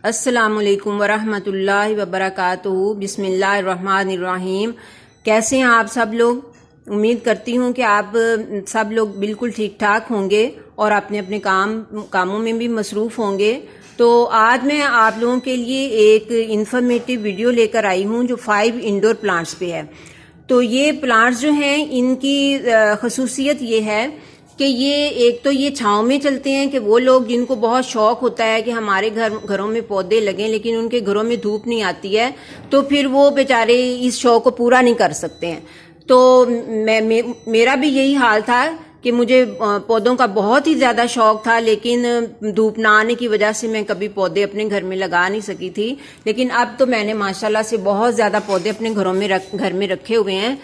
السلام علیکم ورحمۃ اللہ وبرکاتہ۔ بسم اللہ الرحمن الرحیم۔ کیسے ہیں آپ سب لوگ؟ امید کرتی ہوں کہ آپ سب لوگ بالکل ٹھیک ٹھاک ہوں گے اور اپنے اپنے کاموں میں بھی مصروف ہوں گے۔ تو آج میں آپ لوگوں کے لیے ایک انفارمیٹیو ویڈیو لے کر آئی ہوں جو 5 انڈور پلانٹس پہ ہے۔ تو یہ پلانٹس جو ہیں ان کی خصوصیت یہ ہے کہ یہ ایک تو یہ چھاؤں میں چلتے ہیں، کہ وہ لوگ جن کو بہت شوق ہوتا ہے کہ ہمارے گھروں میں پودے لگیں لیکن ان کے گھروں میں دھوپ نہیں آتی ہے، تو پھر وہ بیچارے اس شوق کو پورا نہیں کر سکتے ہیں۔ تو میرا بھی یہی حال تھا کہ مجھے پودوں کا بہت ہی زیادہ شوق تھا، لیکن دھوپ نہ آنے کی وجہ سے میں کبھی پودے اپنے گھر میں لگا نہیں سکی تھی۔ لیکن اب تو میں نے ماشاءاللہ سے بہت زیادہ پودے اپنے گھر میں رکھے ہوئے ہیں۔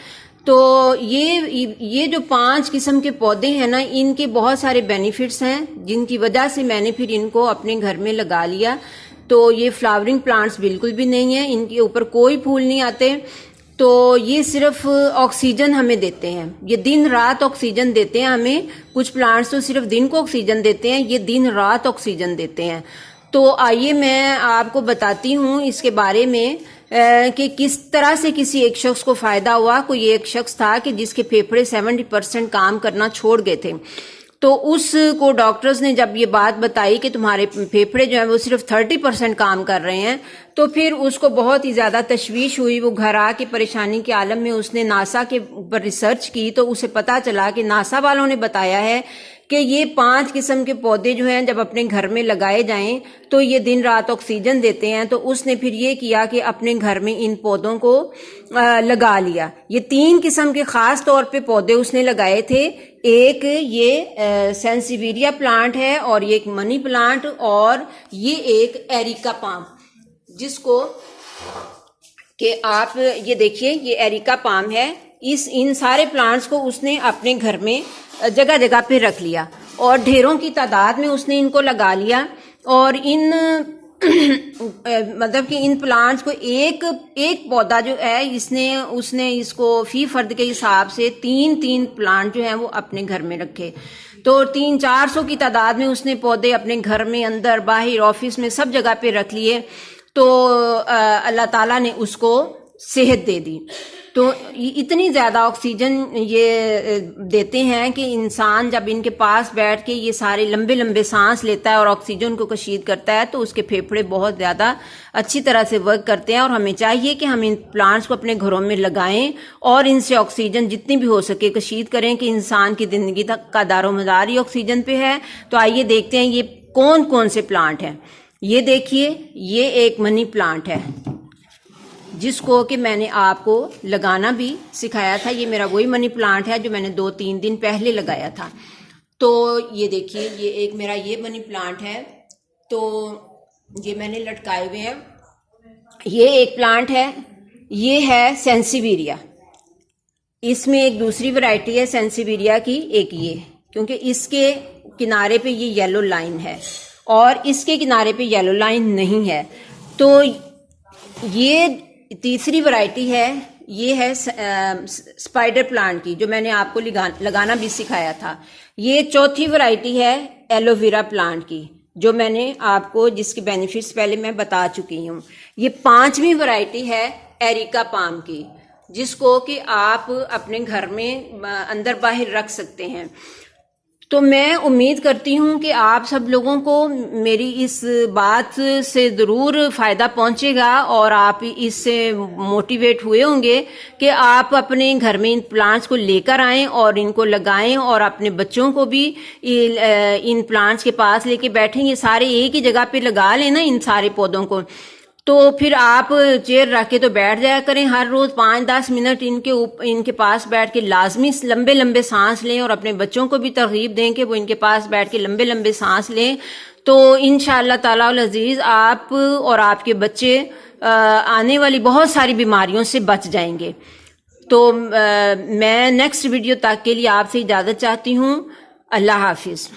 تو یہ جو 5 قسم کے پودے ہیں نا، ان کے بہت سارے بینیفٹس ہیں جن کی وجہ سے میں نے پھر ان کو اپنے گھر میں لگا لیا۔ تو یہ فلاورنگ پلانٹس بالکل بھی نہیں ہیں، ان کے اوپر کوئی پھول نہیں آتے۔ تو یہ صرف آکسیجن ہمیں دیتے ہیں، یہ دن رات آکسیجن دیتے ہیں ہمیں۔ کچھ پلانٹس تو صرف دن کو آکسیجن دیتے ہیں، یہ دن رات آکسیجن دیتے ہیں۔ تو آئیے میں آپ کو بتاتی ہوں اس کے بارے میں کہ کس طرح سے کسی ایک شخص کو فائدہ ہوا۔ کوئی ایک شخص تھا کہ جس کے پھیپھڑے 70% کام کرنا چھوڑ گئے تھے۔ تو اس کو ڈاکٹرز نے جب یہ بات بتائی کہ تمہارے پھیپھڑے جو ہیں وہ صرف 30% کام کر رہے ہیں، تو پھر اس کو بہت ہی زیادہ تشویش ہوئی۔ وہ گھر آ کے پریشانی کے عالم میں اس نے ناسا کے اوپر ریسرچ کی، تو اسے پتا چلا کہ ناسا والوں نے بتایا ہے کہ یہ 5 قسم کے پودے جو ہیں جب اپنے گھر میں لگائے جائیں تو یہ دن رات آکسیجن دیتے ہیں۔ تو اس نے پھر یہ کیا کہ اپنے گھر میں ان پودوں کو لگا لیا۔ یہ 3 قسم کے خاص طور پہ پودے اس نے لگائے تھے۔ ایک یہ سینسیویریا پلانٹ ہے، اور یہ ایک منی پلانٹ، اور یہ ایک ایریکا پام، جس کو کہ آپ یہ دیکھیے یہ ایریکا پام ہے۔ ان سارے پلانٹس کو اس نے اپنے گھر میں جگہ جگہ پہ رکھ لیا، اور ڈھیروں کی تعداد میں اس نے ان کو لگا لیا۔ اور مطلب کہ ان پلانٹس کو ایک پودا جو ہے اس نے اس کو فی فرد کے حساب سے 3 پلانٹ جو ہیں وہ اپنے گھر میں رکھے۔ تو 300-400 کی تعداد میں اس نے پودے اپنے گھر میں، اندر باہر، آفس میں سب جگہ پہ رکھ لیے۔ تو اللہ تعالیٰ نے اس کو صحت دے دی۔ تو اتنی زیادہ آکسیجن یہ دیتے ہیں کہ انسان جب ان کے پاس بیٹھ کے یہ سارے لمبے لمبے سانس لیتا ہے اور آکسیجن کو کشید کرتا ہے، تو اس کے پھیپھڑے بہت زیادہ اچھی طرح سے ورک کرتے ہیں۔ اور ہمیں چاہیے کہ ہم ان پلانٹس کو اپنے گھروں میں لگائیں اور ان سے آکسیجن جتنی بھی ہو سکے کشید کریں، کہ انسان کی زندگی کا دار و مدار ہی آکسیجن پہ ہے۔ تو آئیے دیکھتے ہیں یہ کون کون سے پلانٹ ہیں۔ یہ دیکھیے یہ ایک منی پلانٹ ہے، جس کو کہ میں نے آپ کو لگانا بھی سکھایا تھا۔ یہ میرا وہی منی پلانٹ ہے جو میں نے 2-3 دن پہلے لگایا تھا۔ تو یہ دیکھیے یہ ایک میرا یہ منی پلانٹ ہے، تو یہ میں نے لٹکائے ہوئے ہیں۔ یہ ایک پلانٹ ہے، یہ ہے سینسیویریا۔ اس میں ایک دوسری ورائٹی ہے سینسیویریا کی، ایک یہ، کیونکہ اس کے کنارے پہ یہ یلو لائن ہے اور اس کے کنارے پہ یلو لائن نہیں ہے۔ تو یہ تیسری ورائٹی ہے، یہ ہے سپائڈر پلانٹ کی، جو میں نے آپ کو لگانا بھی سکھایا تھا۔ یہ چوتھی ورائٹی ہے ایلو ویرا پلانٹ کی، جو میں نے آپ کو جس کے بینیفٹس پہلے میں بتا چکی ہوں۔ یہ 5ویں ورائٹی ہے ایریکا پام کی، جس کو کہ آپ اپنے گھر میں اندر باہر رکھ سکتے ہیں۔ تو میں امید کرتی ہوں کہ آپ سب لوگوں کو میری اس بات سے ضرور فائدہ پہنچے گا، اور آپ اس سے موٹیویٹ ہوئے ہوں گے کہ آپ اپنے گھر میں ان پلانٹس کو لے کر آئیں اور ان کو لگائیں، اور اپنے بچوں کو بھی ان پلانٹس کے پاس لے کے بیٹھیں۔ یہ سارے ایک ہی جگہ پہ لگا لیں نا ان سارے پودوں کو، تو پھر آپ چیئر رکھ کے تو بیٹھ جایا کریں ہر روز 5-10 منٹ ان کے پاس بیٹھ کے لازمی لمبے لمبے سانس لیں، اور اپنے بچوں کو بھی ترغیب دیں کہ وہ ان کے پاس بیٹھ کے لمبے لمبے سانس لیں۔ تو انشاءاللہ تعالی العزیز آپ اور آپ کے بچے آنے والی بہت ساری بیماریوں سے بچ جائیں گے۔ تو میں نیکسٹ ویڈیو تک کے لیے آپ سے اجازت چاہتی ہوں۔ اللہ حافظ۔